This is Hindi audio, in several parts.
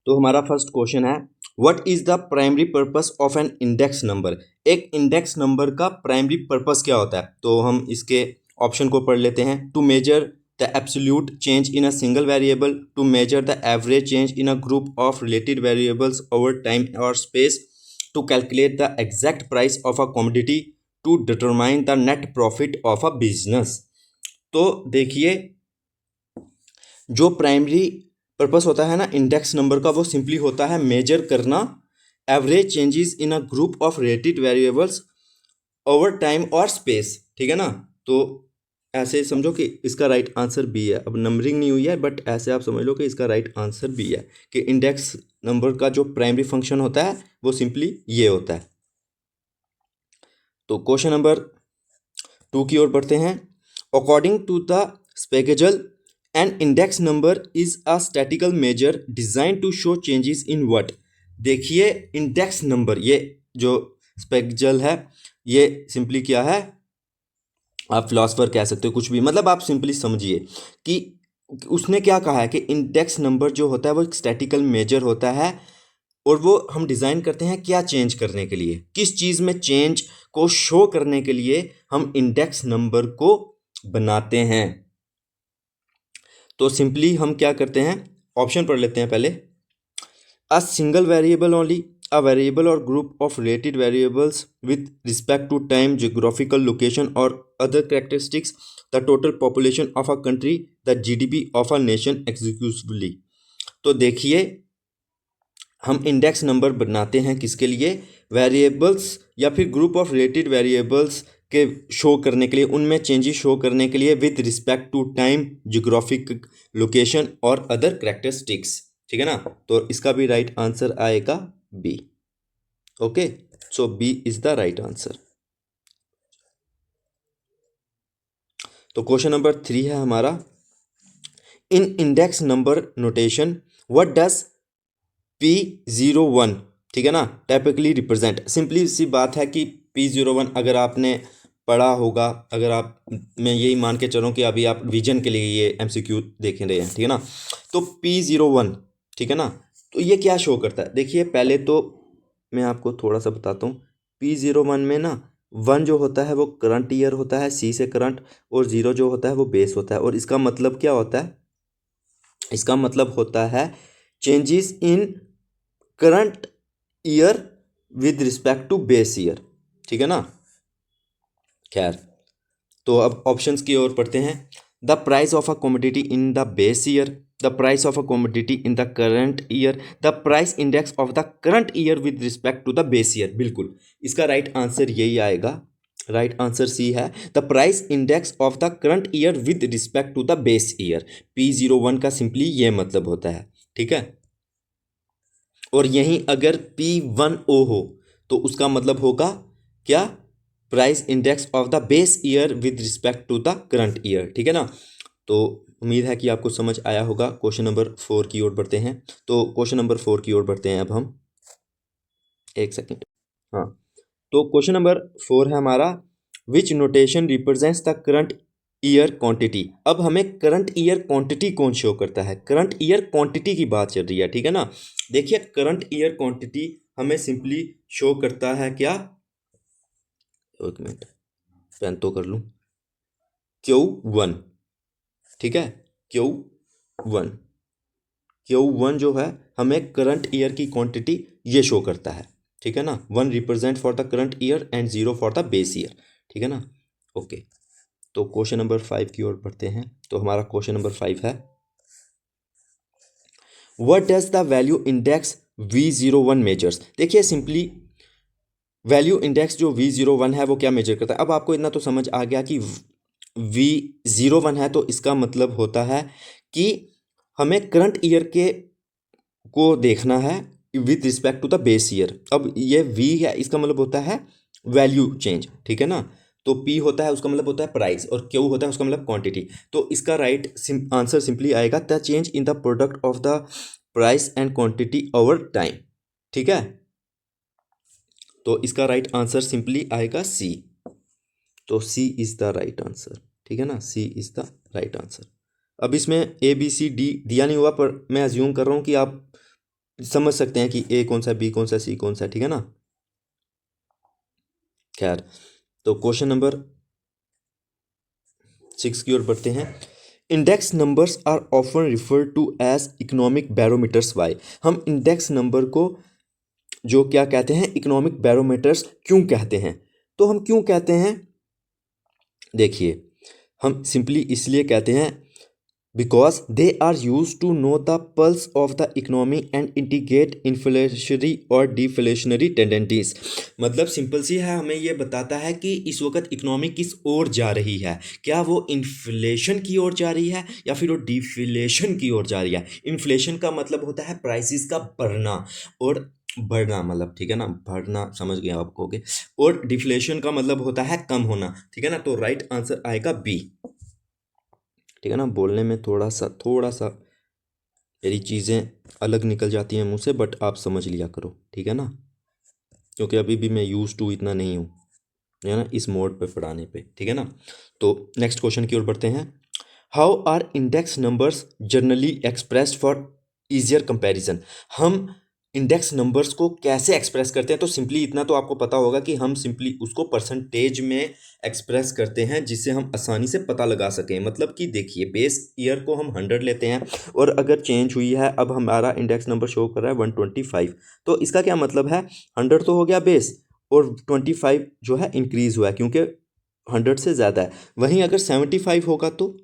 तो हमारा फर्स्ट क्वेश्चन है, what is the primary purpose of an index number. एक इंडेक्स नंबर का प्राइमरी पर्पस क्या होता है, तो हम इसके ऑप्शन को पढ़ लेते हैं। To measure the absolute change in a single variable, to measure the average change in a group of related variables over time और space, to calculate the exact price of a commodity, to determine the net profit of a business. तो देखिए, जो प्राइमरी पर्पस होता है ना इंडेक्स नंबर का, वो सिंपली होता है मेजर करना average changes in a group of related variables over time और स्पेस। ठीक है ना। तो ऐसे समझो कि इसका राइट आंसर बी है। अब नंबरिंग नहीं हुई है, बट ऐसे आप समझ लो कि इसका राइट आंसर बी है कि इंडेक्स नंबर का जो प्राइमरी फंक्शन होता है वो सिंपली ये होता है। तो क्वेश्चन नंबर 2 की ओर बढ़ते हैं। According to the Spiegel, an index number is a statistical measure design to show changes in what. देखिए, इंडेक्स नंबर, ये जो स्पेगेजल है, ये सिंपली क्या है, आप फिलोसफर कह सकते हो, कुछ भी, मतलब आप सिंपली समझिए कि उसने क्या कहा है कि इंडेक्स नंबर जो होता है वो एक स्टैटिकल मेजर होता है, और वो हम डिज़ाइन करते हैं क्या चेंज करने के लिए, किस चीज़ में चेंज को शो करने के लिए हम इंडेक्स नंबर को बनाते हैं। तो सिंपली हम क्या करते हैं, ऑप्शन पढ़ लेते हैं पहले। अ single variable only, a variable or group of related variables with respect to time, geographical location or other characteristics, the total population of a country, the GDP of a nation exclusively। तो देखिए, हम इंडेक्स नंबर बनाते हैं किसके लिए, वेरिएबल्स या फिर ग्रुप ऑफ रिलेटेड वेरिएबल्स के शो करने के लिए, उनमें चेंजेस शो करने के लिए with respect to time, geographic location और अदर करेक्टरिस्टिक्स। ठीक है ना। तो इसका भी राइट आंसर आएगा B. Okay, so B is the right answer. तो क्वेश्चन नंबर 3 है हमारा, in index number notation what does P01, ठीक है ना, टाइपिकली रिप्रेजेंट। सिंपली सी बात है कि P01 अगर आपने पढ़ा होगा, अगर आप, मैं यही मान के चलूँ कि अभी आप विजन के लिए ये MCQ देख रहे हैं, ठीक है ना। तो P01, ठीक है ना, तो ये क्या शो करता है। देखिए, पहले तो मैं आपको थोड़ा सा बताता हूँ। P01 में ना 1 जो होता है वो करंट ईयर होता है, C से करंट, और 0 जो होता है वो बेस होता है। और इसका मतलब क्या होता है, इसका मतलब होता है changes in current year with respect to base year. ठीक है ना। खैर, तो अब ऑप्शंस की ओर पढ़ते हैं। The price of a commodity in the base year, the price of a commodity in the current year, the price index of the current year with respect to the base year. बिल्कुल, इसका राइट आंसर यही आएगा। राइट आंसर सी है, the price index of the current year with respect to the base year. P01 का सिंपली ये मतलब होता है। ठीक है। और यहीं अगर P10 हो तो उसका मतलब होगा क्या, price index of the base year with respect to the current year. ठीक है ना। तो उम्मीद है कि आपको समझ आया होगा। क्वेश्चन नंबर 4 की ओर बढ़ते हैं। तो क्वेश्चन नंबर 4 की ओर बढ़ते हैं अब हम, एक सेकेंड। हाँ, तो क्वेश्चन नंबर 4 है हमारा, which notation represents the current year quantity. अब हमें करंट ईयर क्वांटिटी कौन शो करता है, करंट ईयर क्वांटिटी की बात चल रही है। ठीक है ना। देखिए, करंट ईयर क्वांटिटी हमें सिंपली शो करता है क्या, एक मिनट पेन तो कर लूँ, Q1। ठीक है, Q1, Q1 जो है हमें करंट ईयर की क्वांटिटी ये शो करता है। ठीक है ना। 1 represent for the current year and 0 for the base year. ठीक है ना। ओके, तो क्वेश्चन नंबर 5 की ओर बढ़ते हैं। तो हमारा क्वेश्चन नंबर 5 है, what does the value index V01 measures. देखिए, सिंपली वैल्यू इंडेक्स जो V01 है वो क्या मेजर करता है। अब आपको इतना तो समझ आ गया कि V01 है तो इसका मतलब होता है कि हमें करंट ईयर के को देखना है with respect to the base year. अब ये V है, इसका मतलब होता है वैल्यू चेंज। ठीक है ना। तो P होता है, उसका मतलब होता है प्राइस, और Q होता है उसका मतलब क्वांटिटी। तो इसका राइट आंसर सिंपली आएगा, the change in the product of the price and quantity over time. ठीक है। तो इसका राइट आंसर सिंपली आएगा C। तो C is the right answer. ठीक है ना, C is the right answer. अब इसमें A B C D दिया नहीं हुआ, पर मैं अज्यूम कर रहा हूँ कि आप समझ सकते हैं कि ए कौन सा, बी कौन सा, सी कौन सा, ठीक है ना। खैर, तो क्वेश्चन नंबर 6 की ओर बढ़ते हैं। Index numbers are often refer to as economic barometers. Why, हम इंडेक्स नंबर को जो क्या कहते हैं, इकोनॉमिक बैरोमीटर्स क्यों कहते हैं? तो हम क्यों कहते हैं, देखिए, हम सिंपली इसलिए कहते हैं because they are use to know the pulse of the economy and indicate inflationary और डिफ्लेशनरी टेंडेंसीज। मतलब सिंपल सी है, हमें ये बताता है कि इस वक्त इकोनॉमी किस ओर जा रही है, क्या वो इन्फ्लेशन की ओर जा रही है या फिर वो डिफ्लेशन की ओर जा रही है। इन्फ्लेशन का मतलब होता है प्राइसेस का बढ़ना, और बढ़ना मतलब, ठीक है ना, बढ़ना समझ गए आप कहोगे, और डिफ्लेशन का मतलब होता है कम होना, ठीक है ना। तो राइट आंसर आएगा बी, ठीक है ना। बोलने में थोड़ा सा मेरी चीज़ें अलग निकल जाती हैं मुंह से, बट आप समझ लिया करो, ठीक है ना, क्योंकि अभी भी मैं यूज टू इतना नहीं हूँ, है ना, इस मोड पे पढ़ाने पे, ठीक है ना। तो नेक्स्ट क्वेश्चन की ओर बढ़ते हैं। How are index numbers generally expressed for easier comparison. हम इंडेक्स नंबर्स को कैसे एक्सप्रेस करते हैं? तो सिंपली इतना तो आपको पता होगा कि हम सिंपली उसको परसेंटेज में एक्सप्रेस करते हैं, जिससे हम आसानी से पता लगा सकें। मतलब कि देखिए, बेस ईयर को हम 100 लेते हैं, और अगर चेंज हुई है, अब हमारा इंडेक्स नंबर शो कर रहा है 125, तो इसका क्या मतलब है, 100 तो हो गया बेस, और 25 जो है इंक्रीज हुआ है, क्योंकि 100 से ज़्यादा है। वहीं अगर 75 होगा, तो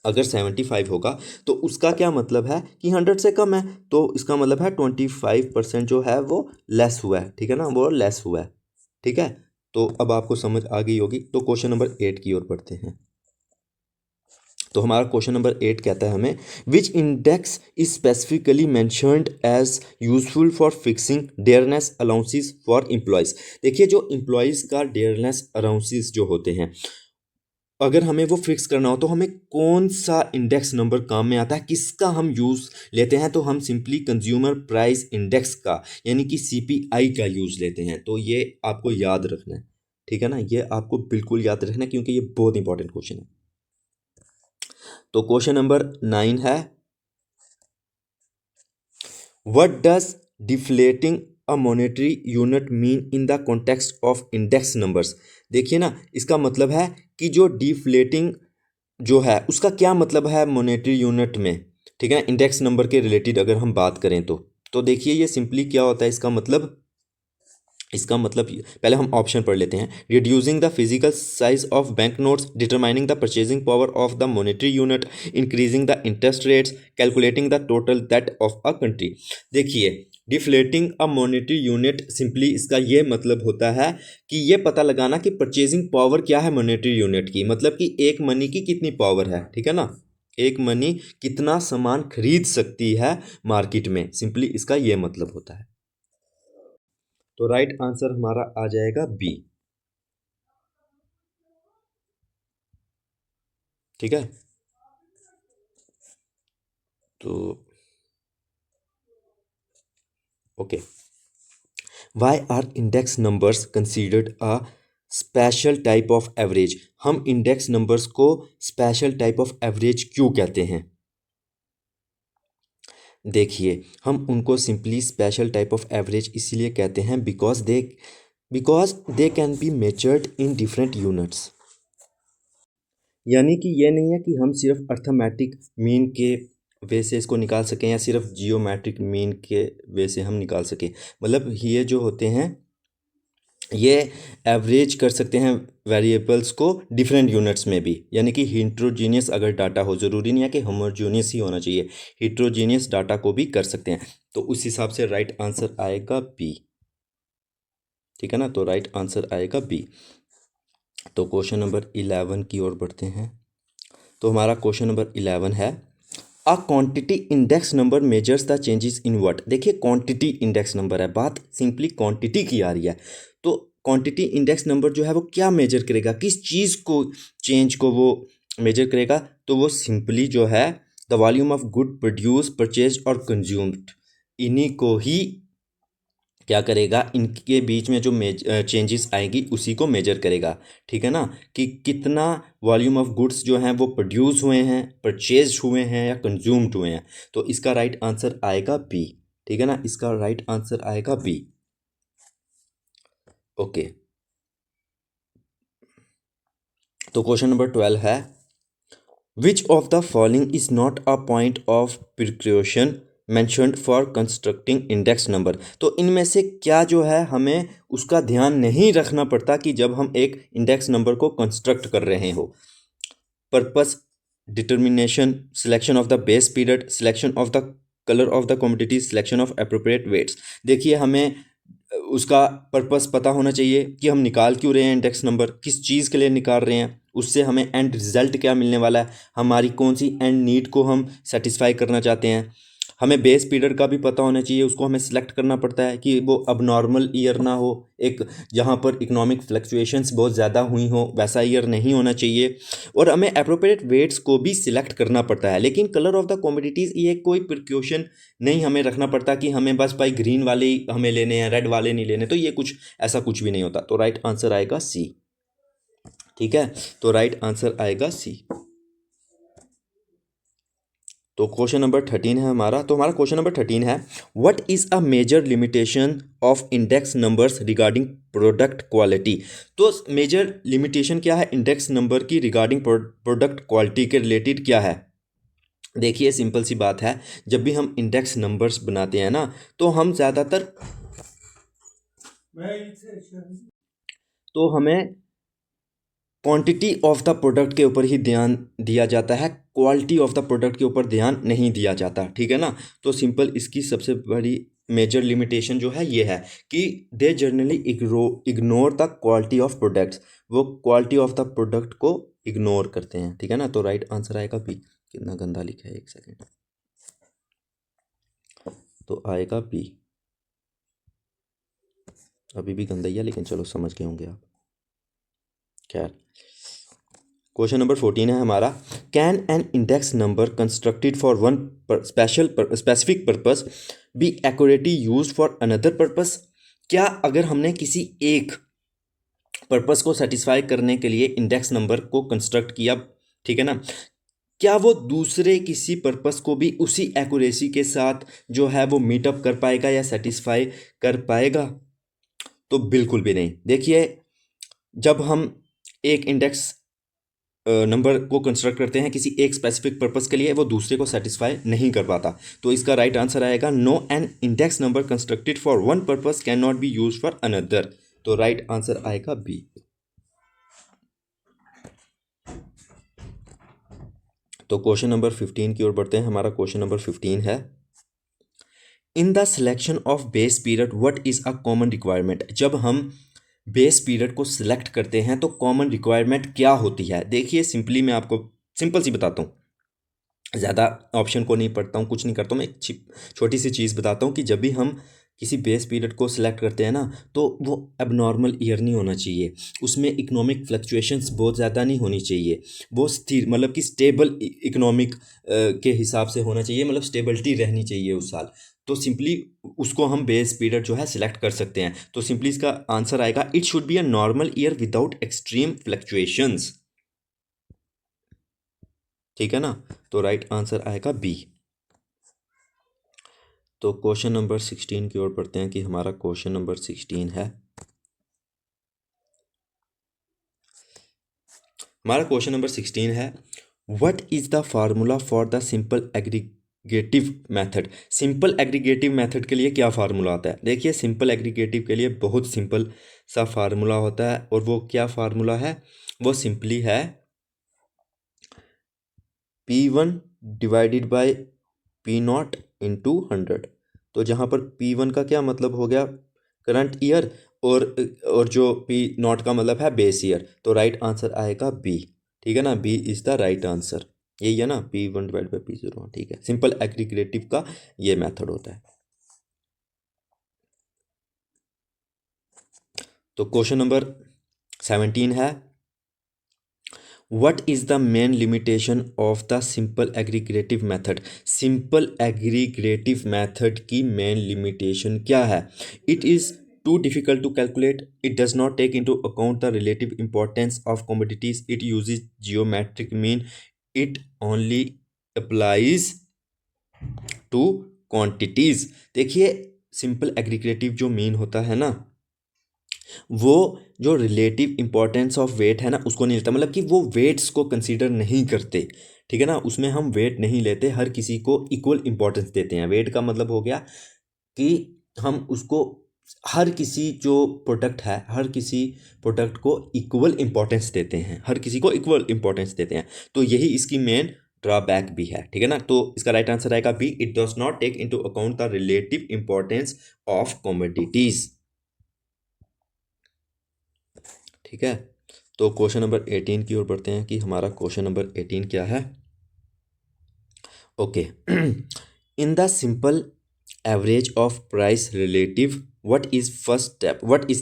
अगर 75 होगा तो उसका क्या मतलब है कि 100 से कम है, तो इसका मतलब है 25% जो है वो लेस हुआ है, ठीक है ना, वो लेस हुआ है, ठीक है। तो अब आपको समझ आ गई होगी। तो क्वेश्चन नंबर 8 की ओर बढ़ते हैं। तो हमारा क्वेश्चन नंबर 8 कहता है हमें, which index is specifically mentioned as useful for fixing dearness allowances for employees. देखिए, जो एम्प्लॉयज़ का डेयरनेस अलाउंसेस जो होते हैं, अगर हमें वो फिक्स करना हो तो हमें कौन सा इंडेक्स नंबर काम में आता है, किसका हम यूज़ लेते हैं? तो हम सिंपली कंज्यूमर प्राइस इंडेक्स का, यानी कि सीपीआई का यूज़ लेते हैं। तो ये आपको याद रखना है, ठीक है ना, ये आपको बिल्कुल याद रखना है, क्योंकि ये बहुत इंपॉर्टेंट क्वेश्चन है। तो क्वेश्चन नंबर 9 है, what does deflating a monetary unit mean in the context of index numbers. देखिए ना, इसका मतलब है कि जो डिफ्लेटिंग जो है उसका क्या मतलब है मॉनेटरी यूनिट में, ठीक है, इंडेक्स नंबर के रिलेटेड अगर हम बात करें तो देखिए, ये सिंपली क्या होता है, इसका मतलब पहले हम ऑप्शन पढ़ लेते हैं। Reducing the physical size of bank notes, determining the purchasing power of the monetary unit, increasing the interest rates, calculating the total debt of a country. देखिए, deflating a monetary unit, simply इसका ये मतलब होता है कि ये पता लगाना कि परचेजिंग पावर क्या है मॉनेटरी यूनिट की, मतलब कि एक मनी की कितनी पावर है, ठीक है ना, एक मनी कितना सामान खरीद सकती है मार्केट में, सिंपली इसका ये मतलब होता है। तो राइट आंसर हमारा आ जाएगा बी, ठीक है। तो okay, why are index numbers considered a special type of average. हम इंडेक्स नंबर्स को स्पेशल टाइप ऑफ एवरेज क्यों कहते हैं? देखिए, हम उनको simply special type of average इसलिए कहते हैं because they can be measured in different units. यानी कि ये नहीं है कि हम सिर्फ अर्थमेटिक मीन के वे से इसको निकाल सकें, या सिर्फ जियोमेट्रिक मीन के वे से हम निकाल सकें। मतलब ये जो होते हैं, ये एवरेज कर सकते हैं वेरिएबल्स को डिफरेंट यूनिट्स में भी, यानी कि हिट्रोजीनियस अगर डाटा हो, ज़रूरी नहीं है कि होमोजीनियस ही होना चाहिए, हिट्रोजीनियस डाटा को भी कर सकते हैं। तो उस हिसाब से राइट आंसर आएगा बी, ठीक है ना। तो राइट आंसर आएगा बी। तो क्वेश्चन नंबर 11 की ओर बढ़ते हैं। तो हमारा क्वेश्चन नंबर 11 है, a quantity index number measures the changes in what. देखिए, क्वांटिटी इंडेक्स नंबर है, बात सिंपली क्वांटिटी की आ रही है। तो क्वांटिटी इंडेक्स नंबर जो है वो क्या मेजर करेगा, किस चीज़ को, चेंज को वो मेजर करेगा? तो वो सिंपली जो है the volume of good produce, purchase और कंज्यूम्ड, इन्हीं को ही क्या करेगा, इनके बीच में जो चेंजेस आएगी उसी को मेजर करेगा, ठीक है ना, कि कितना वॉल्यूम ऑफ गुड्स जो हैं वो प्रोड्यूस हुए हैं, परचेज हुए हैं या कंज्यूम्ड हुए हैं। तो इसका राइट आंसर आएगा बी, ठीक है ना, इसका राइट आंसर आएगा बी। ओके, तो क्वेश्चन नंबर 12 है, which of the following is not a point of precaution mentioned for constructing index number. तो इनमें से क्या जो है हमें उसका ध्यान नहीं रखना पड़ता कि जब हम एक इंडेक्स नंबर को कंस्ट्रक्ट कर रहे हो। Purpose, determination, selection of the base period, selection of the colour of the commodity, selection of appropriate weights. देखिए, हमें उसका पर्पस पता होना चाहिए कि हम निकाल क्यों रहे हैं इंडेक्स नंबर, किस चीज़ के लिए निकाल रहे हैं, उससे हमें एंड रिजल्ट क्या मिलने वाला है, हमारी कौन सी एंड नीड को हम सेटिस्फाई करना चाहते हैं। हमें बेस पीरियड का भी पता होना चाहिए, उसको हमें सिलेक्ट करना पड़ता है कि वो अब नॉर्मल ईयर ना हो, एक जहाँ पर इकोनॉमिक फ्लक्चुएशंस बहुत ज़्यादा हुई हो वैसा ईयर नहीं होना चाहिए। और हमें अप्रोप्रिएट वेट्स को भी सिलेक्ट करना पड़ता है। लेकिन कलर ऑफ द कमोडिटीज़ ये कोई प्रिकॉशन नहीं हमें रखना पड़ता कि हमें बस भाई ग्रीन वाले ही हमें लेने हैं, रेड वाले नहीं लेने, तो ये कुछ ऐसा कुछ भी नहीं होता। तो राइट आंसर आएगा सी। ठीक है, तो राइट आंसर आएगा सी। तो क्वेश्चन नंबर 13 है हमारा। तो हमारा क्वेश्चन नंबर 13 है, what is a major limitation of index numbers regarding product quality. तो मेजर लिमिटेशन क्या है इंडेक्स नंबर की रिगार्डिंग प्रोडक्ट क्वालिटी के रिलेटेड क्या है। देखिए, सिंपल सी बात है, जब भी हम इंडेक्स नंबर्स बनाते हैं ना, तो हम ज़्यादातर तो हमें क्वांटिटी ऑफ द प्रोडक्ट के ऊपर ही ध्यान दिया जाता है, क्वालिटी ऑफ द प्रोडक्ट के ऊपर ध्यान नहीं दिया जाता। ठीक है ना, तो सिंपल इसकी सबसे बड़ी मेजर लिमिटेशन जो है ये है कि they generally ignore the quality of products. वो क्वालिटी ऑफ द प्रोडक्ट को इग्नोर करते हैं। ठीक है ना, तो राइट आंसर आएगा बी। कितना गंदा लिखा है, एक सेकेंड, तो आएगा बी। अभी भी गंदा ही है, लेकिन चलो समझ गए होंगे आप। खैर, क्वेश्चन नंबर 14 है हमारा, can an index number constructed for one specific purpose B accurately use for another purpose. क्या अगर हमने किसी एक पर्पस को सेटिस्फाई करने के लिए इंडेक्स नंबर को कंस्ट्रक्ट किया, ठीक है ना, क्या वो दूसरे किसी पर्पस को भी उसी एक्यूरेसी के साथ जो है वो मीटअप कर पाएगा या सेटिस्फाई कर पाएगा। तो बिल्कुल भी नहीं। देखिए, जब हम एक इंडेक्स नंबर को कंस्ट्रक्ट करते हैं किसी एक स्पेसिफिक पर्पस के लिए, वो दूसरे को सेटिस्फाई नहीं कर पाता। तो इसका राइट आंसर आएगा no, an index number constructed for one purpose can not be use for another. तो राइट आंसर आएगा बी। तो क्वेश्चन नंबर 15 की ओर बढ़ते हैं। हमारा क्वेश्चन नंबर 15 है, in the selection of base period what is a common requirement. जब हम बेस पीरियड को सिलेक्ट करते हैं तो कॉमन रिक्वायरमेंट क्या होती है। देखिए, सिंपली मैं आपको सिंपल सी बताता हूँ, ज़्यादा ऑप्शन को नहीं पढ़ता हूँ, कुछ नहीं करता हूँ, मैं एक छोटी सी चीज़ बताता हूँ कि जब भी हम किसी बेस पीरियड को सिलेक्ट करते हैं ना, तो वो एबनॉर्मल ईयर नहीं होना चाहिए, उसमें इकोनॉमिक फ्लक्चुएशंस बहुत ज़्यादा नहीं होनी चाहिए, वो स्थिर मतलब कि स्टेबल इकोनॉमिक के हिसाब से होना चाहिए, मतलब स्टेबिलिटी रहनी चाहिए उस साल। तो सिंपली उसको हम बेस पीरियड जो है सिलेक्ट कर सकते हैं। तो सिंपली इसका आंसर आएगा, it should be a normal year without extreme fluctuations. ठीक है ना, तो राइट आंसर आएगा बी। तो क्वेश्चन नंबर 16 की ओर पढ़ते हैं कि हमारा क्वेश्चन नंबर 16 है, हमारा क्वेश्चन नंबर 16 है, what is the formula for the simple aggregative method. Simple aggregative method के लिए क्या फार्मूला आता है। देखिए, सिंपल एग्रीगेटिव के लिए बहुत सिंपल सा फार्मूला होता है, और वो क्या फार्मूला है, वो सिंपली है P1 divided by P0 into 100। तो जहाँ पर P1 का क्या मतलब हो गया, करंट ईयर, और जो P0 का मतलब है बेस ईयर। तो राइट आंसर आएगा बी। ठीक है ना, B is the right answer. यही है ना, P1 डिवाइड बाई P0। ठीक है, सिंपल एग्रीगेटिव का ये मेथड होता है। तो क्वेश्चन नंबर 17 है, What is the main limitation of the simple aggregative method? Simple aggregative method की main limitation क्या है? It is too difficult to calculate. It does not take into account the relative importance of commodities. It uses geometric mean. It only applies to quantities. देखिए सिंपल एग्रीगेटिव जो मीन होता है ना, वो जो रिलेटिव इंपॉर्टेंस ऑफ वेट है ना उसको नहीं लेता, मतलब कि वो वेट्स को कंसीडर नहीं करते, ठीक है ना। उसमें हम वेट नहीं लेते, हर किसी को इक्वल इंपॉर्टेंस देते हैं। वेट का मतलब हो गया कि हम उसको हर किसी जो प्रोडक्ट है, हर किसी प्रोडक्ट को इक्वल इंपॉर्टेंस देते हैं, हर किसी को इक्वल इंपॉर्टेंस देते हैं। तो यही इसकी मेन ड्रॉबैक भी है, ठीक है ना। तो इसका राइट आंसर आएगा B, it does not take into account the relative importance of commodities, ठीक है। तो क्वेश्चन नंबर 18 की ओर बढ़ते हैं कि हमारा क्वेश्चन नंबर 18 क्या है। Okay in the simple average of price relative what is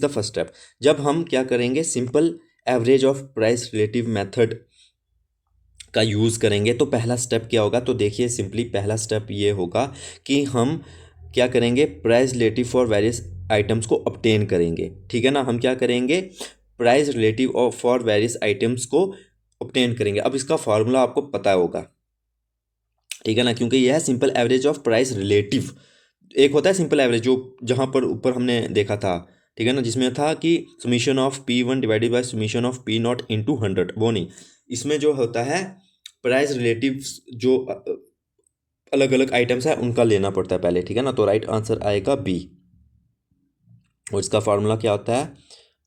the first step. जब हम क्या करेंगे, simple average of price relative method का यूज़ करेंगे तो पहला स्टेप क्या होगा। तो देखिए सिंपली पहला स्टेप ये होगा कि हम क्या करेंगे, price relative for various items को ऑब्टेन करेंगे, ठीक है ना। हम क्या करेंगे, price relative of for various items को ऑब्टेन करेंगे। अब इसका फार्मूला आपको पता होगा, ठीक है ना, क्योंकि यह है simple average of price relative. एक होता है सिंपल एवरेज जो जहाँ पर ऊपर हमने देखा था, ठीक है ना, जिसमें था कि summation of P1 divided by summation of P0 into 100, वो नहीं। इसमें जो होता है प्राइस रिलेटिव जो अलग अलग आइटम्स है उनका लेना पड़ता है पहले, ठीक है ना। तो राइट आंसर आएगा बी, और इसका फार्मूला क्या होता है,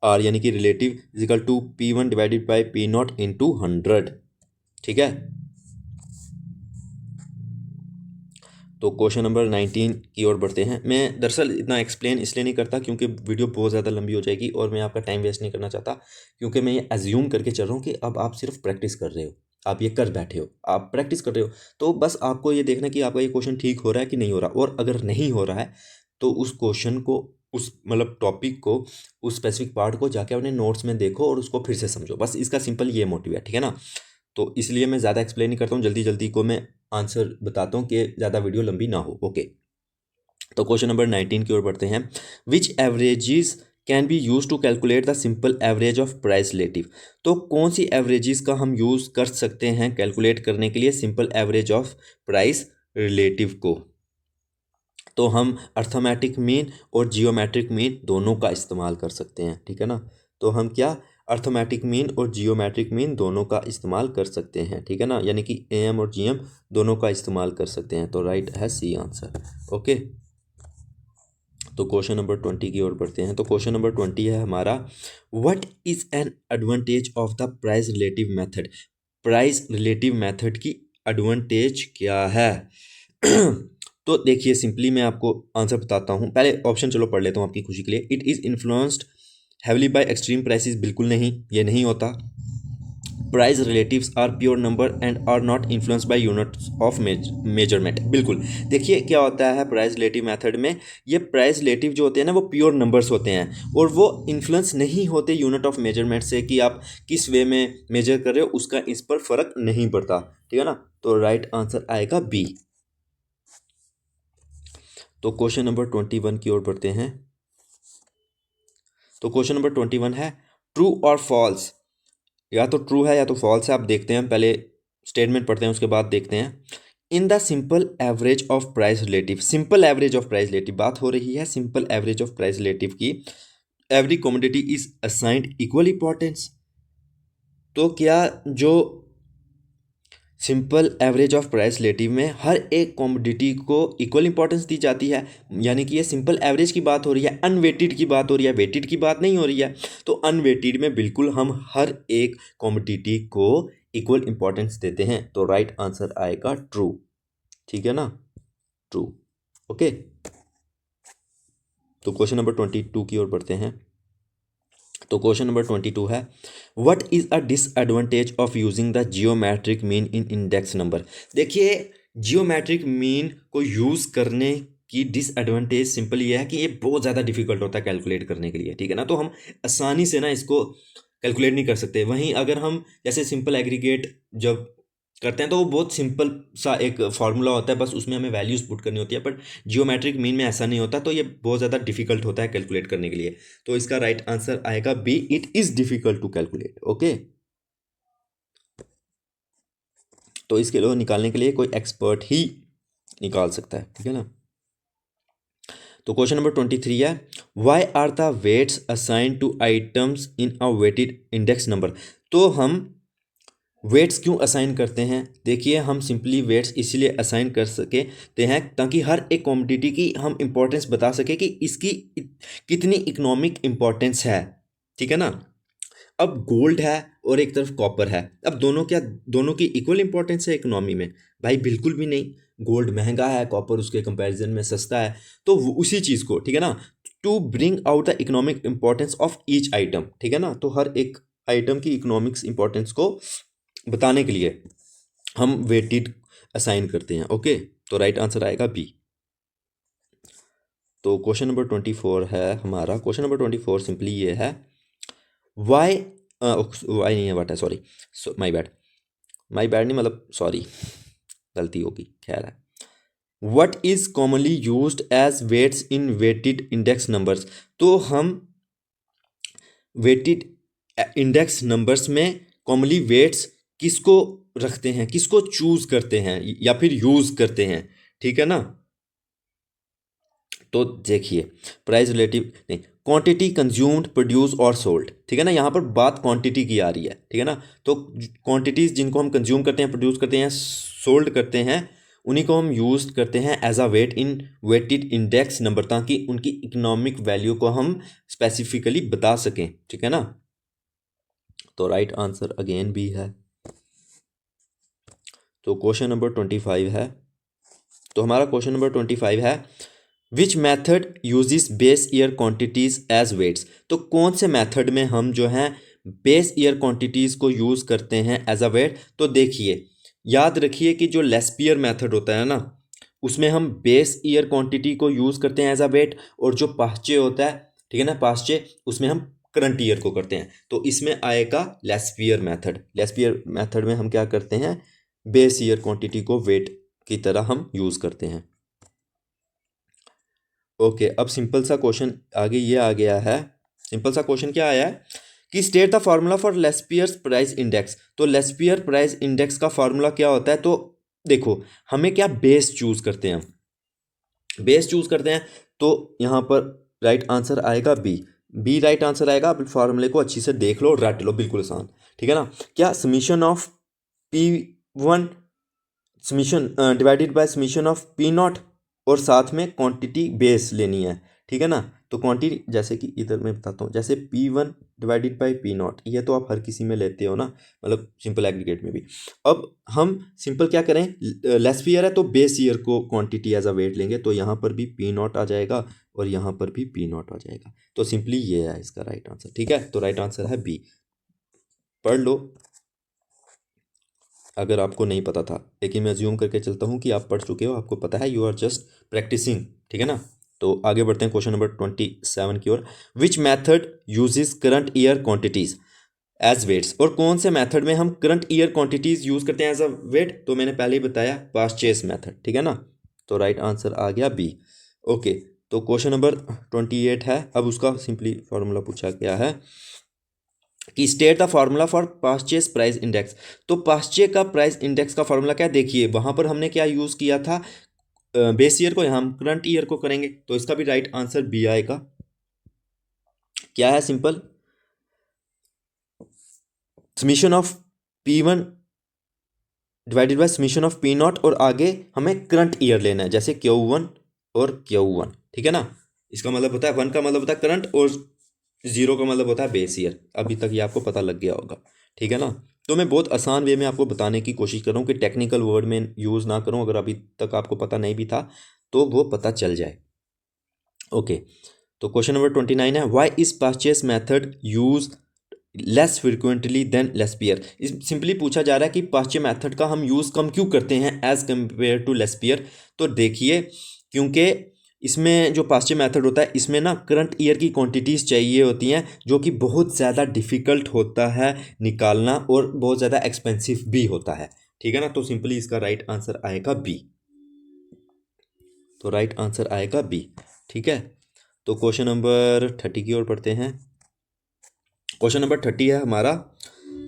आर यानी कि relative is equal to P1 divided by P0 into 100, ठीक है। तो क्वेश्चन नंबर 19 की ओर बढ़ते हैं। मैं दरअसल इतना एक्सप्लेन इसलिए नहीं करता क्योंकि वीडियो बहुत ज़्यादा लंबी हो जाएगी और मैं आपका टाइम वेस्ट नहीं करना चाहता, क्योंकि मैं ये एज्यूम करके चल रहा हूँ कि अब आप सिर्फ प्रैक्टिस कर रहे हो, आप ये कर बैठे हो, आप प्रैक्टिस कर रहे हो। तो बस आपको ये देखना कि आपका ये क्वेश्चन ठीक हो रहा है कि नहीं हो रहा, और अगर नहीं हो रहा है तो उस क्वेश्चन को, उस मतलब टॉपिक को, उस स्पेसिफिक पार्ट को जाके अपने नोट्स में देखो और उसको फिर से समझो। बस इसका सिंपल ये मोटिव है, ठीक है ना। तो इसलिए मैं ज़्यादा एक्सप्लेन नहीं करता हूँ, जल्दी जल्दी को मैं आंसर बताता हूँ कि ज़्यादा वीडियो लंबी ना हो। ओके, तो क्वेश्चन नंबर 19 की ओर बढ़ते हैं। Which averages can be use to calculate the simple average of price relative. तो कौन सी एवरेजेस का हम यूज़ कर सकते हैं कैलकुलेट करने के लिए simple average of price relative को। तो हम अर्थमेटिक मीन और जियोमेट्रिक मीन दोनों का इस्तेमाल कर सकते हैं, ठीक है ना। तो हम क्या, अर्थमेटिक मीन और जियोमेट्रिक मीन दोनों का इस्तेमाल कर सकते हैं, ठीक है ना, यानी कि एम और जीएम दोनों का इस्तेमाल कर सकते हैं। तो राइट है सी आंसर। ओके, तो क्वेश्चन नंबर 20 की ओर बढ़ते हैं। तो क्वेश्चन नंबर 20 है हमारा, what is an advantage of the price relative method. Price relative method की एडवांटेज क्या है। तो देखिए सिंपली मैं आपको आंसर बताता हूँ, पहले ऑप्शन चलो पढ़ लेता हूँ आपकी खुशी के लिए। It is influenced heavily by extreme prices, बिल्कुल नहीं, ये नहीं होता। Price relatives are pure number and are not influenced by units of measurement, बिल्कुल। देखिए क्या होता है प्राइस रिलेटिव मेथड में, ये प्राइस रिलेटिव जो होते हैं ना वो प्योर नंबर्स होते हैं और वो इन्फ्लुएंस नहीं होते यूनिट ऑफ मेजरमेंट से, कि आप किस वे में मेजर कर रहे हो उसका इस पर फर्क नहीं पड़ता, ठीक है ना। तो राइट आंसर आएगा बी। तो क्वेश्चन नंबर 21 की ओर बढ़ते हैं। तो क्वेश्चन नंबर 21 है, ट्रू और फॉल्स, या तो ट्रू है या तो फॉल्स है। आप देखते हैं, पहले स्टेटमेंट पढ़ते हैं उसके बाद देखते हैं। In the simple average of price relative, simple average of price relative बात हो रही है, simple average of price relative की, every commodity is assigned equal importance. तो क्या जो simple average of price relative में हर एक कमोडिटी को इक्वल इंपॉर्टेंस दी जाती है, यानी कि ये सिंपल एवरेज की बात हो रही है, अनवेटेड की बात हो रही है, वेटेड की बात नहीं हो रही है। तो अनवेटेड में बिल्कुल हम हर एक कमोडिटी को इक्वल इंपॉर्टेंस देते हैं। तो राइट आंसर आएगा ट्रू, ठीक है ना, ट्रू। ओके, तो क्वेश्चन नंबर 22 की ओर बढ़ते हैं। तो क्वेश्चन नंबर 22 है, what is a disadvantage of using the geometric mean in index number. देखिए जियोमेट्रिक मीन को यूज़ करने की डिसएडवांटेज सिंपल ये है कि ये बहुत ज़्यादा डिफिकल्ट होता है कैलकुलेट करने के लिए, ठीक है ना। तो हम आसानी से ना इसको कैलकुलेट नहीं कर सकते। वहीं अगर हम जैसे सिंपल एग्रीगेट जब करते हैं तो वो बहुत सिंपल सा एक फार्मूला होता है, बस उसमें हमें वैल्यूज पुट करनी होती है। बट जियोमेट्रिक मीन में ऐसा नहीं होता, तो ये बहुत ज़्यादा डिफिकल्ट होता है कैलकुलेट करने के लिए। तो इसका राइट आंसर आएगा B, it is difficult to calculate. Okay, तो इसके लिए निकालने के लिए कोई एक्सपर्ट ही निकाल सकता है, ठीक है ना। तो क्वेश्चन नंबर 23 है, why are the weights assign to items in a weighted index number. तो हम वेट्स क्यों असाइन करते हैं? देखिए, हम सिंपली वेट्स इसलिए असाइन कर सकते हैं ताकि हर एक कॉमोडिटी की हम इंपॉर्टेंस बता सके कि इसकी कितनी इकोनॉमिक इंपॉर्टेंस है, ठीक है ना। अब गोल्ड है और एक तरफ कॉपर है, अब दोनों की इक्वल इंपॉर्टेंस है इकोनॉमी में? भाई बिल्कुल भी नहीं। गोल्ड महंगा है, कॉपर उसके कंपैरिजन में सस्ता है। तो उसी चीज़ को, ठीक है ना, to bring out the economic importance of each item, ठीक है ना, तो हर एक आइटम की इकोनॉमिक्स इंपॉर्टेंस को बताने के लिए हम वेटेड असाइन करते हैं। ओके, तो राइट आंसर आएगा बी। तो क्वेश्चन नंबर 24 है हमारा। क्वेश्चन नंबर 24 सिंपली ये है, वाई वाई नहीं है, वाट है, sorry, my bad, my bad नहीं, मतलब सॉरी, गलती होगी, खैर है। What is commonly used as weights in weighted index numbers. तो हम वेटेड इंडेक्स नंबर्स में कॉमनली वेट्स किसको रखते हैं, किसको चूज करते हैं या फिर यूज करते हैं, ठीक है ना। तो देखिए, प्राइस रिलेटिव नहीं, क्वांटिटी कंज्यूम्ड, प्रोड्यूस और सोल्ड, ठीक है ना, यहाँ पर बात क्वांटिटी की आ रही है, ठीक है ना। तो क्वांटिटीज जिनको हम कंज्यूम करते हैं, प्रोड्यूस करते हैं, सोल्ड करते हैं, उन्हीं को हम यूज करते हैं as a weight in weighted index number, ताकि उनकी इकोनॉमिक वैल्यू को हम स्पेसिफिकली बता सकें, ठीक है ना। तो राइट आंसर अगेन बी है। तो क्वेश्चन नंबर 25 है। तो हमारा क्वेश्चन नंबर 25 है, which method uses base year quantities as weights. तो कौन से मैथड में हम जो हैं बेस ईयर क्वांटिटीज को यूज करते हैं एज अ वेट। तो देखिए, याद रखिए कि जो लेस्पियर मेथड होता है ना, उसमें हम बेस ईयर क्वांटिटी को यूज करते हैं एज अ वेट, और जो पास्चे होता है, ठीक है ना, पास्चे, उसमें हम करंट ईयर को करते हैं। तो इसमें आएगा लेस्पियर मेथड। लेस्पियर मेथड में हम क्या करते हैं, बेस ईयर क्वांटिटी को वेट की तरह हम यूज करते हैं। ओके, अब सिंपल सा क्वेश्चन आगे ये आ गया है। सिंपल सा क्वेश्चन क्या आया है कि state the formula for Laspeyres price index. तो लेस्पियर प्राइस इंडेक्स का फार्मूला क्या होता है? तो देखो, हमें क्या बेस चूज करते हैं, बेस चूज करते हैं, तो यहाँ पर राइट आंसर आएगा बी। बी राइट आंसर आएगा। अब फार्मूले को अच्छी से देख लो, रट लो, बिल्कुल आसान, ठीक है ना। क्या summation of P1 summation divided by summation of P0, और साथ में क्वांटिटी बेस लेनी है, ठीक है ना। तो क्वांटिटी, जैसे कि इधर मैं बताता हूँ, जैसे P1 डिवाइडेड बाय P0, ये तो आप हर किसी में लेते हो ना, मतलब सिंपल एग्रीगेट में भी। अब हम सिंपल क्या करें, लेस ईयर है तो बेस ईयर को क्वांटिटी एज अ वेट लेंगे, तो यहाँ पर भी P0 आ जाएगा और यहाँ पर भी P0 आ जाएगा। तो सिंपली ये है इसका राइट आंसर, ठीक है। तो राइट आंसर है बी। पढ़ लो अगर आपको नहीं पता था, लेकिन मैं ज्यूम करके चलता हूँ कि आप पढ़ चुके हो, आपको पता है, यू आर जस्ट प्रैक्टिसिंग, ठीक है ना। तो आगे बढ़ते हैं क्वेश्चन नंबर 27 की ओर। Which method uses current year quantities as weights. और कौन से मेथड में हम करंट ईयर क्वांटिटीज यूज करते हैं एज अ वेट? तो मैंने पहले ही बताया, पास्चेस मेथड, ठीक है ना। तो राइट आंसर आ गया बी। ओके, तो क्वेश्चन नंबर 28 है। अब उसका सिंपली फॉर्मूला पूछा गया है कि state the formula for Paasche's price index. तो पास्चे का प्राइस इंडेक्स का फार्मूला क्या? देखिए, वहां पर हमने क्या यूज किया था, बेस ईयर को, यहाँ हम करंट ईयर को करेंगे, तो इसका भी राइट आंसर बी आएगा। क्या है? Simple, summation of P1 divided by summation of P0, और आगे हमें करंट ईयर लेना है, जैसे Q1 और Q1, ठीक है ना। इसका मतलब होता है 1 का मतलब होता है करंट, और 0 का मतलब होता है बेस ईयर। अभी तक ये आपको पता लग गया होगा, ठीक है ना। तो मैं बहुत आसान वे में आपको बताने की कोशिश कर रहा हूँ कि टेक्निकल वर्ड में यूज़ ना करूँ, अगर अभी तक आपको पता नहीं भी था तो वो पता चल जाए। ओके, तो क्वेश्चन नंबर 29 है, why is Paasche's method use less frequently than Laspeyres. इस सिंपली पूछा जा रहा है कि पास्चे मेथड का हम यूज़ कम क्यों करते हैं एज कंपेयर टू लेस्पियर। तो देखिए, क्योंकि इसमें जो पास्चे मेथड होता है, इसमें ना करंट ईयर की क्वांटिटीज़ चाहिए होती हैं, जो कि बहुत ज़्यादा डिफ़िकल्ट होता है निकालना, और बहुत ज़्यादा एक्सपेंसिव भी होता है, ठीक है ना। तो सिंपली इसका राइट आंसर आएगा बी। तो राइट आंसर आएगा बी, ठीक है। तो क्वेश्चन नंबर 30 की ओर पढ़ते हैं। क्वेश्चन नंबर 30 है हमारा।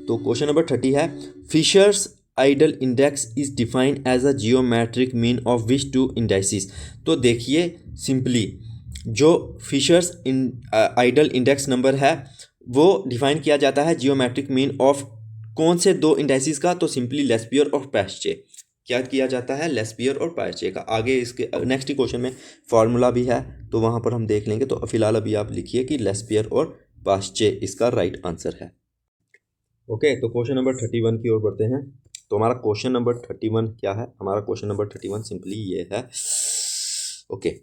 तो क्वेश्चन नंबर 30 है, Fisher's ideal index is defined as a geometric mean of which two indices. तो देखिए, सिंपली जो फिशर्स आइडल इंडेक्स नंबर है वो डिफाइन किया जाता है जियोमेट्रिक मीन ऑफ कौन से दो इंडाइसिस का, तो सिंपली लेस्पियर और पास्चे। क्या किया जाता है, लेस्पियर और पास्चे का। आगे इसके नेक्स्ट क्वेश्चन में फार्मूला भी है तो वहाँ पर हम देख लेंगे। तो फिलहाल अभी आप लिखिए कि लेस्पियर और पास्चे इसका राइट आंसर है। ओके, तो क्वेश्चन नंबर 31 की ओर बढ़ते हैं। तो हमारा क्वेश्चन नंबर 31 क्या है, हमारा क्वेश्चन नंबर 31 सिंपली ये है। Okay,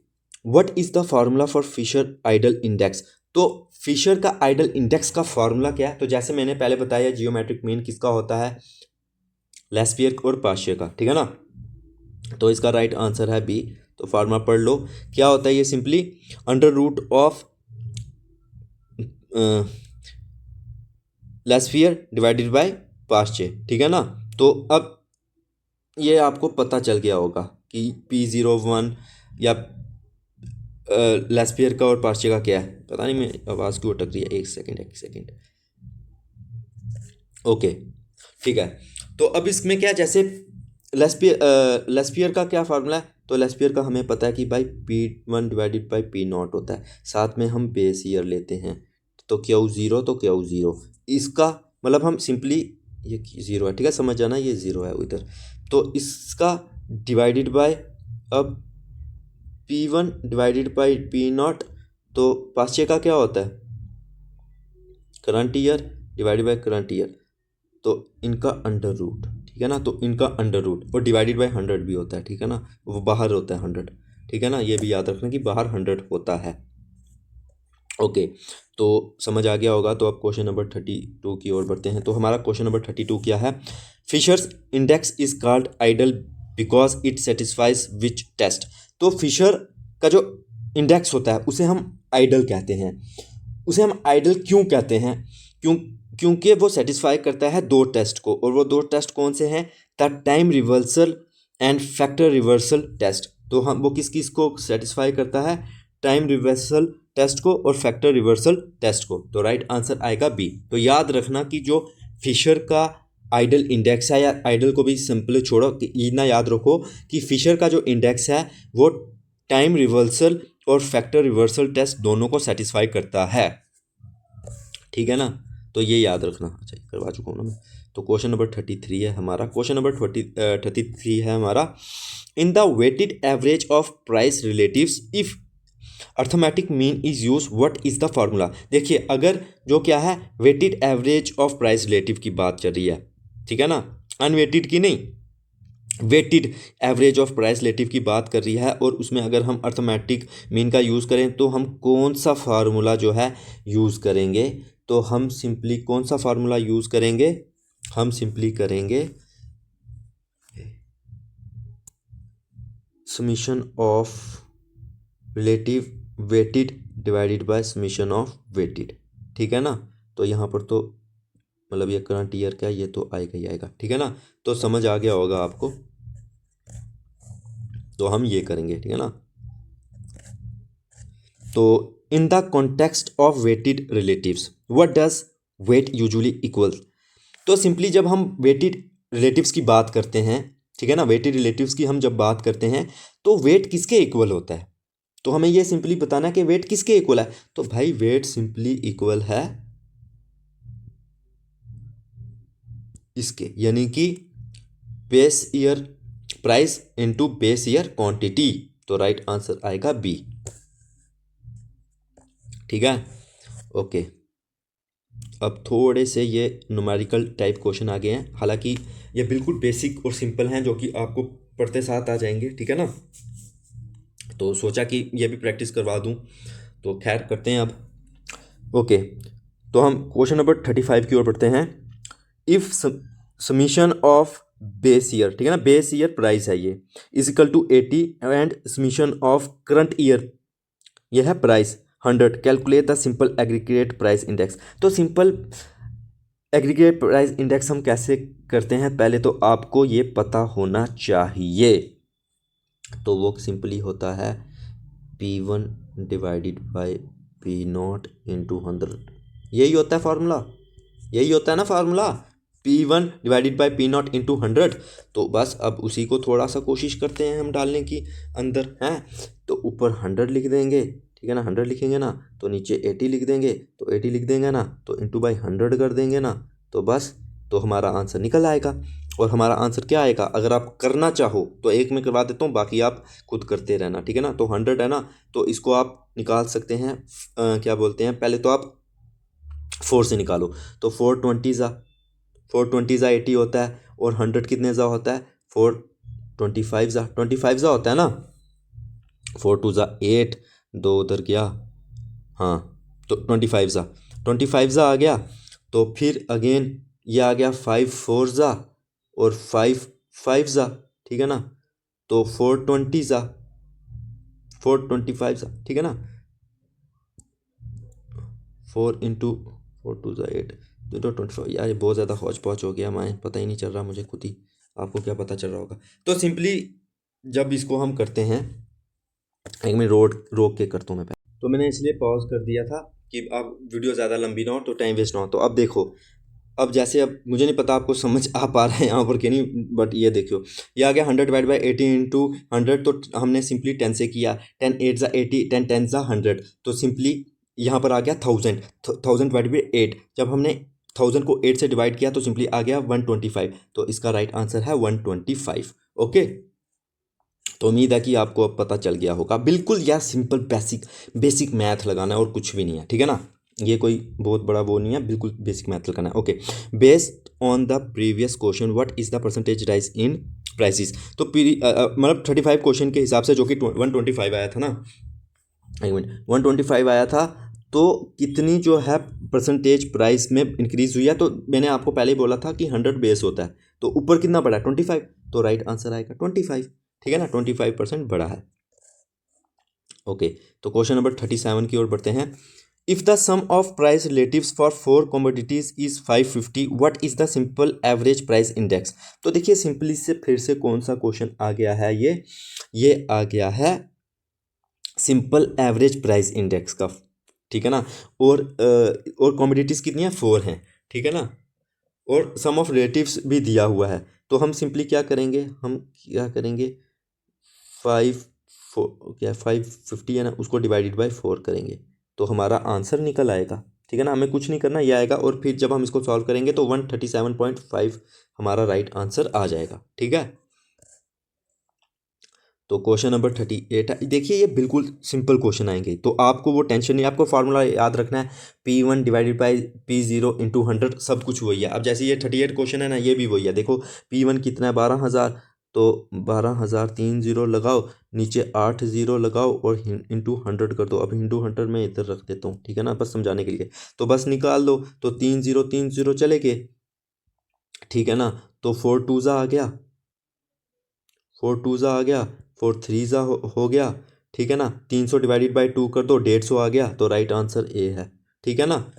what is the formula for Fisher ideal index. तो फिशर का आइडल इंडेक्स का फार्मूला क्या है, तो जैसे मैंने पहले बताया जियोमेट्रिक मीन किसका होता है, लेस्पियर और पास्चे का, ठीक है ना। तो इसका राइट आंसर है बी। तो फार्मूला पढ़ लो, क्या होता है ये, simply under root of Laspeyres divided by Paasche, ठीक है ना। तो अब ये आपको पता चल गया होगा कि P01 या लेस्पियर का और पास्चे का क्या है, पता नहीं, मैं आवाज़ क्यों अटक रही है, एक सेकेंड। ओके, ठीक है। तो अब इसमें क्या, जैसे लेस्पियर का क्या फार्मूला है, तो लेस्पियर का हमें पता है कि भाई P1 डिवाइडेड बाई P0 होता है, साथ में हम बेस ईयर लेते हैं। तो Q0 तो Q0 इसका मतलब हम सिंपली, ये 0 है, ठीक है, समझ जाना, ये 0 है उधर। तो इसका डिवाइडेड बाय अब P1 डिवाइडेड बाई P0, तो पास्चे का क्या होता है, current year divided by current year, तो इनका अंडर रूट, ठीक है ना। तो इनका अंडर रूट और डिवाइडेड बाय 100 भी होता है, ठीक है ना, वो बाहर होता है 100, ठीक है ना, ये भी याद रखना कि बाहर 100 होता है। ओके, तो समझ आ गया होगा। तो अब क्वेश्चन नंबर 32 की ओर बढ़ते हैं। तो हमारा क्वेश्चन नंबर 32 क्या है, Fisher's index is called ideal because it satisfies which test. तो फिशर का जो इंडेक्स होता है उसे हम आइडल कहते हैं। उसे हम आइडल क्यों कहते हैं, क्योंकि वो सेटिस्फाई करता है दो टेस्ट को, और वो दो टेस्ट कौन से हैं, the time reversal and factor reversal test. तो हम वो किस किस को सेटिस्फाई करता है, टाइम रिवर्सल टेस्ट को और फैक्टर रिवर्सल टेस्ट को। तो राइट आंसर आएगा बी। तो याद रखना कि जो फिशर का आइडल इंडेक्स है, या आइडल को भी सिंपल छोड़ो, इतना याद रखो कि फिशर का जो इंडेक्स है वो टाइम रिवर्सल और फैक्टर रिवर्सल टेस्ट दोनों को सेटिस्फाई करता है, ठीक है ना। तो ये याद रखना। अच्छा, करवा चुका हूँ ना मैं। तो क्वेश्चन नंबर 33 है हमारा, क्वेश्चन नंबर 33 है हमारा, in the weighted average of price relatives if arithmetic mean is use what is the formula. देखिए, अगर जो क्या है weighted average of price relative की बात चल रही है, ठीक है ना, अनवेटेड की नहीं, weighted average of price relative की बात कर रही है, और उसमें अगर हम अर्थमेटिक मीन का यूज़ करें तो हम कौन सा फार्मूला जो है यूज़ करेंगे, तो हम सिंपली कौन सा फार्मूला यूज़ करेंगे, हम सिंपली करेंगे summation of relative weighted divided by summation of weighted, ठीक है ना। तो यहाँ पर तो मतलब ये करंट ईयर का, ये तो आएगा ही आएगा, ठीक है ना। तो समझ आ गया होगा आपको, तो हम ये करेंगे, ठीक है ना। तो in the context of weighted relatives what does weight usually equal. तो सिंपली जब हम वेटेड रिलेटिव्स की बात करते हैं, ठीक है ना, वेटेड रिलेटिव्स की हम जब बात करते हैं तो वेट किसके इक्वल होता है, तो हमें ये सिंपली बताना है कि वेट किसके इक्वल है। तो भाई वेट सिंपली इक्वल है इसके, यानी कि base year price into base year quantity. तो राइट आंसर आएगा बी, ठीक है। ओके, अब थोड़े से ये न्यूमेरिकल टाइप क्वेश्चन आ गए हैं, हालांकि ये बिल्कुल बेसिक और सिंपल हैं जो कि आपको पढ़ते साथ आ जाएंगे, ठीक है ना। तो सोचा कि ये भी प्रैक्टिस करवा दूं, तो खैर करते हैं अब। ओके, तो हम क्वेश्चन नंबर 35 की ओर बढ़ते हैं। If summation of base year, ठीक है ना, बेस ईयर प्राइस है ये, is equal to 80 and summation of current year ये है price 100, calculate the simple aggregate price index. तो सिंपल एग्रीगेट प्राइस इंडेक्स हम कैसे करते हैं, पहले तो आपको ये पता होना चाहिए। तो वो सिंपली होता है P1 divided by P0 into 100, यही होता है फार्मूला, यही होता है ना formula, P1 divided by P0 into 100। तो बस अब उसी को थोड़ा सा कोशिश करते हैं हम डालने की अंदर हैं, तो ऊपर 100 लिख देंगे, ठीक है ना। 100 लिखेंगे ना तो नीचे 80 लिख देंगे, तो 80 लिख देंगे ना तो इंटू बाई 100 कर देंगे ना, तो बस तो हमारा आंसर निकल आएगा। और हमारा आंसर क्या आएगा, अगर आप करना चाहो तो एक में करवा देता हूँ, बाकी आप खुद करते रहना, ठीक है ना। तो 100 है ना, तो इसको आप निकाल सकते हैं क्या बोलते हैं, पहले तो आप 4 से निकालो, तो 420 ज़ा 80 होता है, और 100 कितने ज़ा होता है, 25 ज़ा होता है ना। 4 2 ज़ा 8, 2 उधर गया, हाँ, तो 25 ज़ा आ गया। तो फिर अगेन ये आ गया 5 4 ज़ा और 5 ज़ा, ठीक है ना। तो 420 ज़ा 425 ज़ा, ठीक है ना। 4 इंटू 4 2 ज़ा 8, 25। यार ये बहुत ज़्यादा हौच पौच हो गया, मैं पता ही नहीं चल रहा मुझे खुद ही, आपको क्या पता चल रहा होगा। तो सिंपली जब इसको हम करते हैं, एक मिनट रोक के करता हूँ मैं पहले। तो मैंने इसलिए पॉज कर दिया था कि अब वीडियो ज़्यादा लंबी ना हो, तो टाइम वेस्ट ना हो। तो अब देखो, अब जैसे अब मुझे नहीं पता आपको समझ आ पा रहा है यहाँ पर कि नहीं, बट ये देखो, ये आ गया 100/80 इंटू 100, तो हमने सिंपली 10 से किया, 10 8 ज़ा 80, 10 10 ज़ा 100, तो सिंपली यहाँ पर आ गया 1000/8। जब हमने 1000 को 8 से डिवाइड किया तो सिंपली आ गया 125, तो इसका राइट आंसर है 125। ओके, तो उम्मीद है कि आपको अब पता चल गया होगा। बिल्कुल यार सिंपल बेसिक मैथ लगाना है और कुछ भी नहीं है, ठीक है ना। ये कोई बहुत बड़ा वो नहीं है, बिल्कुल बेसिक मैथ लगाना है। Okay, based on the previous question what is the percentage rise in prices. तो मतलब 35 क्वेश्चन के हिसाब से, जो कि 125 आया था ना, एक मिनट, 125 आया था, तो कितनी जो है परसेंटेज प्राइस में इंक्रीज हुई है। तो मैंने आपको पहले ही बोला था कि 100 बेस होता है, तो ऊपर कितना बढ़ा है, 25, तो राइट आंसर आएगा 25, ठीक है ना, 25% बढ़ा है। ओके, तो क्वेश्चन नंबर 37 की ओर बढ़ते हैं। If the sum of price relatives for 4 commodities is 550, what is the simple average price index. तो देखिए सिंपली से फिर से कौन सा क्वेश्चन आ गया है, ये आ गया है सिंपल एवरेज प्राइस इंडेक्स का, ठीक है ना। और कमोडिटीज कितनी है, 4 हैं, ठीक है ना। और सम ऑफ रिलेटिव्स भी दिया हुआ है, तो हम सिंपली क्या करेंगे, 550 है ना, उसको डिवाइडेड बाय 4 करेंगे, तो हमारा आंसर निकल आएगा, ठीक है ना। हमें कुछ नहीं करना, ये आएगा, और फिर जब हम इसको सॉल्व करेंगे तो 137.5 हमारा राइट आंसर आ जाएगा, ठीक है। तो क्वेश्चन नंबर 38 है। देखिए ये बिल्कुल सिंपल क्वेश्चन आएंगे, तो आपको वो टेंशन नहीं, आपको फार्मूला याद रखना है, P1 divided by P0 into 100, सब कुछ वही है। अब जैसे ये 38 क्वेश्चन है ना, ये भी वही है। देखो P1 कितना है, 12,000, तो 12,000 3 0 लगाओ, नीचे 8 0 लगाओ और इंटू 100 कर दो। अब इंटू 100 में इधर रख देता हूँ, ठीक है ना, बस समझाने के लिए। तो बस निकाल दो, तो 3 0 चले गए, ठीक है ना। तो 4 2 आ गया, 4 2 आ गया, 4 3 हो गया, ठीक है ना। 300 डिवाइडेड बाई 2 कर दो, 150 आ गया, तो राइट आंसर ए है, ठीक है ना।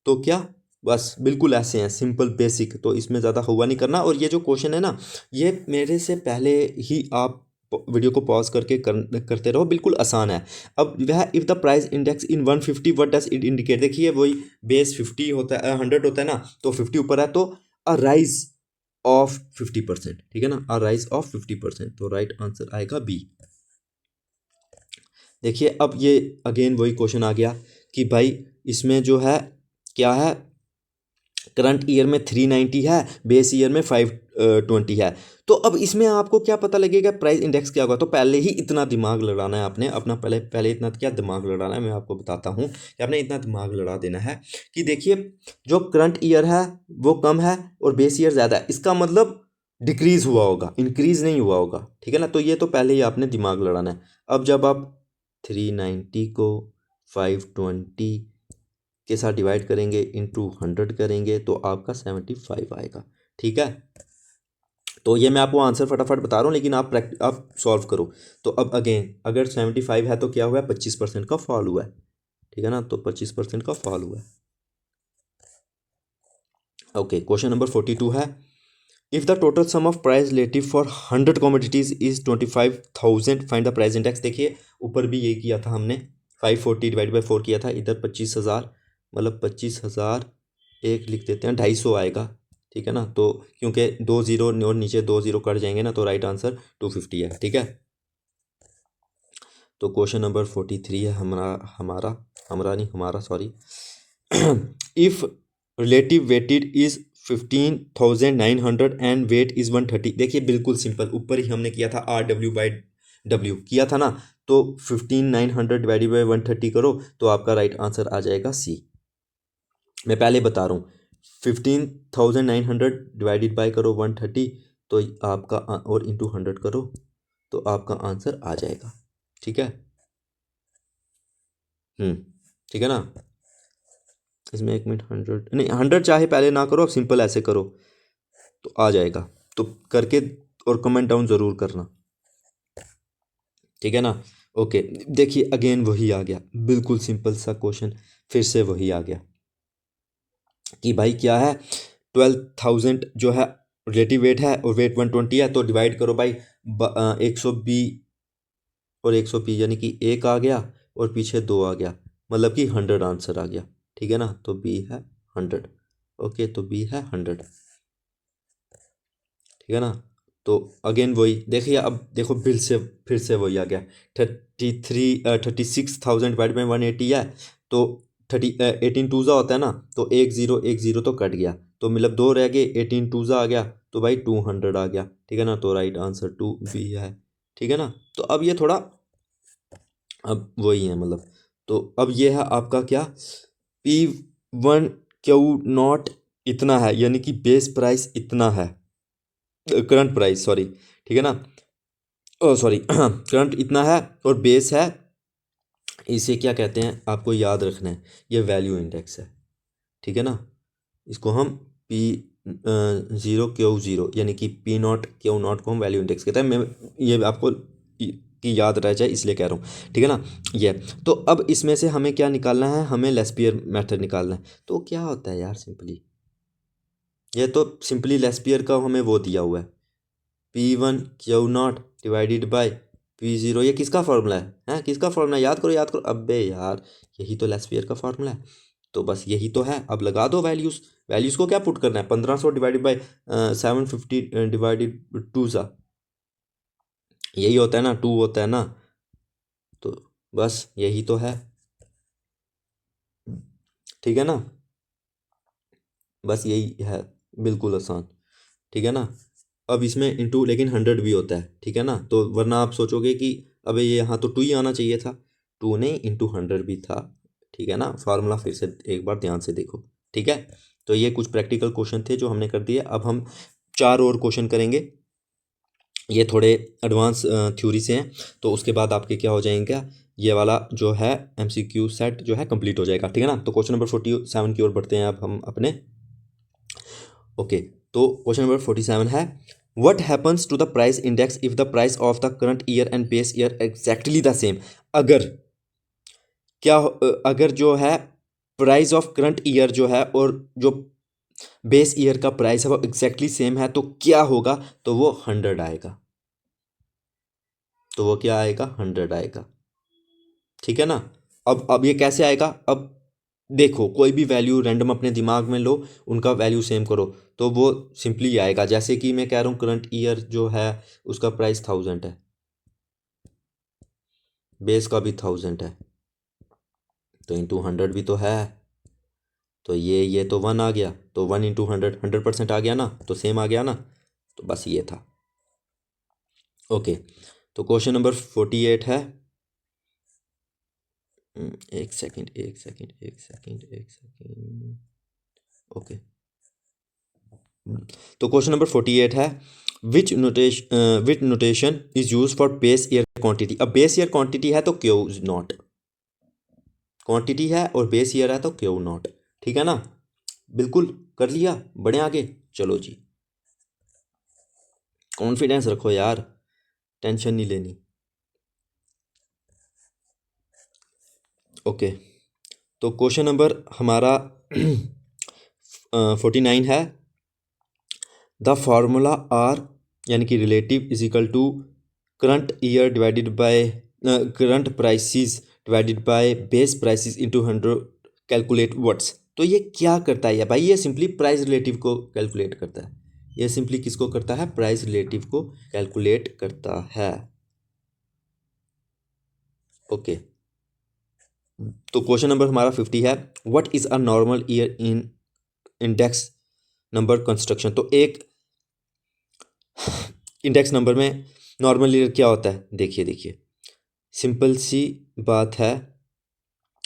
तो क्या, बस बिल्कुल ऐसे हैं, सिंपल बेसिक, तो इसमें ज़्यादा हुआ नहीं करना। और ये जो क्वेश्चन है ना, ये मेरे से पहले ही आप वीडियो को पॉज करके करते रहो, बिल्कुल आसान है। अब वह if the price index in 150 what does it indicate. देखिए वही बेस 50 होता है, 100 होता है ना, तो 50 ऊपर है, तो अ राइज ऑफ 50%, ठीक है ना, अ राइज ऑफ 50%, तो राइट आंसर आएगा बी। देखिए अब ये अगेन वही क्वेश्चन आ गया कि भाई इसमें जो है क्या है, करंट ईयर में 390 है, बेस ईयर में 520 है। तो अब इसमें आपको क्या पता लगेगा प्राइस इंडेक्स क्या होगा। तो पहले ही इतना दिमाग लड़ाना है आपने अपना, पहले इतना क्या दिमाग लड़ाना है, मैं आपको बताता हूँ कि आपने इतना दिमाग लड़ा देना है कि देखिए जो करंट ईयर है वो कम है और बेस ईयर ज़्यादा है, इसका मतलब डिक्रीज़ हुआ होगा, इंक्रीज़ नहीं हुआ होगा, ठीक है ना। तो ये तो पहले ही आपने दिमाग लड़ाना है। अब जब आप 390 को 520 के साथ डिवाइड करेंगे, इंटू 100 करेंगे, तो आपका 75 आएगा, ठीक है। तो ये मैं आपको आंसर फटाफट बता रहा हूँ, लेकिन आप सॉल्व करो। तो अब अगेन अगर 75 है तो क्या हुआ है, 25% का फॉल हुआ है, ठीक है ना, तो 25% का फॉल हुआ है। ओके, क्वेश्चन नंबर 42 है। If the total sum of price relative for 100 commodities is 25,000, find the price index. देखिए ऊपर भी ये किया था हमने, 540 डिवाइड बाई 4 किया था, इधर 25,000, मतलब 25,000 एक लिख देते हैं, 250 आएगा, ठीक है ना। तो क्योंकि 2 0 और नीचे 2 0 कट जाएंगे ना, तो राइट आंसर 250 है, ठीक है। तो क्वेश्चन नंबर 43 है हमारा sorry. If relative weighted is 15,900 and weight is 130। देखिए बिल्कुल सिंपल, ऊपर ही हमने किया था RW/W किया था ना, तो 15,900 डिवाइडेड बाई 130 करो तो आपका राइट आंसर आ जाएगा सी। मैं पहले बता रहा हूँ, 15,900 डिवाइडेड बाई करो 130 तो आपका और इंटू 100 करो तो आपका आंसर आ जाएगा। ठीक है, ठीक है ना। इसमें 1 मिनट, 100 नहीं, 100 चाहे पहले ना करो, अब सिंपल ऐसे करो तो आ जाएगा। तो करके और कमेंट डाउन ज़रूर करना, ठीक है ना। ओके, देखिए अगेन वही आ गया, बिल्कुल सिंपल सा क्वेश्चन, फिर से वही आ गया कि भाई क्या है, 12,000 जो है रिलेटिव वेट है और वेट 120 है, तो डिवाइड करो भाई 120 और 120, यानी कि एक आ गया और पीछे 2 आ गया, मतलब कि 100 आंसर आ गया। ठीक है ना, तो बी है 100। ओके, तो बी है 100। ठीक है ना। तो अगेन वही देखिए, अब देखो फिर से वही आ गया, 36,000 डिवाइड बाई 180 है, तो 18 टूज़ा होता है ना, तो एक ज़ीरो तो कट गया, तो मतलब 2 रह गए, 18 टूज़ा आ गया तो भाई 200 आ गया। ठीक है ना, तो राइट आंसर 2 बी है। ठीक है ना, तो अब ये थोड़ा, अब वही है मतलब, तो अब ये है आपका क्या, P1Q0 इतना है, यानी कि बेस प्राइस इतना है, करंट प्राइस सॉरी, ठीक है ना, ओ सॉरी करंट इतना है और बेस है, इसे क्या कहते हैं आपको याद रखना है, ये वैल्यू इंडेक्स है। ठीक है ना, इसको हम P0Q0 यानी कि P0Q0 को हम वैल्यू इंडेक्स कहते हैं। मैं ये आपको कि याद रह जाए इसलिए कह रहा हूँ। ठीक है ना, ये तो अब इसमें से हमें क्या निकालना है, हमें लेस्पियर मेथड निकालना है। तो क्या होता है यार, सिंपली ये तो सिंपली लेस्पियर का हमें वो दिया हुआ है, P1Q0 डिवाइडेड बाय P0, ये किसका फार्मूला है, हैं किसका फार्मूला है, याद करो, अबे यार यही तो लेस्पियर का फार्मूला है। तो बस यही तो है, अब लगा दो वैल्यूज़ को क्या पुट करना है, 1500 डिवाइडेड बाई 750 डिवाइडेड 2 सा, यही होता है ना, 2 होता है ना, तो बस यही तो है। ठीक है ना, बस यही है, बिल्कुल आसान। ठीक है ना, अब इसमें इंटू लेकिन 100 भी होता है। ठीक है ना, तो वरना आप सोचोगे कि अबे ये यहाँ तो 2 ही आना चाहिए था, 2 नहीं इंटू 100 भी था। ठीक है ना, फार्मूला फिर से एक बार ध्यान से देखो। ठीक है, तो ये कुछ प्रैक्टिकल क्वेश्चन थे जो हमने कर दिए। अब हम 4 और क्वेश्चन करेंगे, ये थोड़े एडवांस थ्योरी से हैं, तो उसके बाद आपके क्या हो जाएंगे, ये वाला जो है MCQ सेट जो है कंप्लीट हो जाएगा। ठीक है ना, तो क्वेश्चन नंबर 47 की ओर बढ़ते हैं अब हम अपने। ओके, तो क्वेश्चन नंबर 47 है, what happens to the price index if the price of the current year and base year exactly the same. अगर अगर जो है प्राइस ऑफ करंट ईयर जो है और जो बेस ईयर का प्राइस है वो एग्जैक्टली सेम है, तो क्या होगा, तो वो 100 आएगा, तो वो क्या आएगा, 100 आएगा। ठीक है ना, अब ये कैसे आएगा, अब देखो कोई भी वैल्यू रैंडम अपने दिमाग में लो, उनका वैल्यू सेम करो तो वो सिंपली आएगा। जैसे कि मैं कह रहा हूँ करंट ईयर जो है उसका प्राइस 1000 है, बेस का भी 1000 है, तो इंटू 100 भी तो है, तो ये तो 1 आ गया, तो 1 इंटू 100% आ गया ना, तो सेम आ गया ना, तो बस ये था। ओके, तो क्वेश्चन नंबर 48 है, एक सेकेंड। ओके, तो क्वेश्चन नंबर 48 है, which notation is use for base year quantity. अब बेस ईयर क्वांटिटी है तो क्यू नॉट, क्वांटिटी है और बेस ईयर है तो क्यू नॉट। ठीक है ना, बिल्कुल कर लिया, बढ़े आगे, चलो जी, कॉन्फिडेंस रखो यार, टेंशन नहीं लेनी। ओके, तो क्वेश्चन नंबर हमारा 49 है, द फार्मूला आर यानी कि relative is equal to current year divided by current prices divided by base prices into 100, calculate what's. तो ये क्या करता है भाई, ये सिंपली प्राइस रिलेटिव को कैलकुलेट करता है, ये सिंपली किसको करता है, प्राइस रिलेटिव को कैलकुलेट करता है। ओके, तो क्वेश्चन नंबर हमारा 50 है, what is a normal year in index number construction. तो एक इंडेक्स नंबर में नॉर्मल ईयर क्या होता है, देखिए सिंपल सी बात है।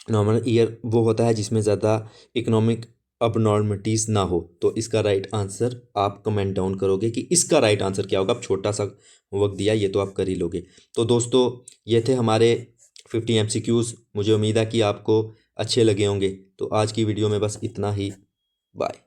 नॉर्मल ईयर वो होता है जिसमें ज़्यादा इकोनॉमिक अबनॉर्मलिटीज़ ना हो। तो इसका राइट आंसर आप कमेंट डाउन करोगे कि इसका राइट आंसर क्या होगा। आप छोटा सा वक्त दिया, ये तो आप कर ही लोगे। तो दोस्तों, ये थे हमारे 50 MCQs। मुझे उम्मीद है कि आपको अच्छे लगे होंगे। तो आज की वीडियो में बस इतना ही। बाय।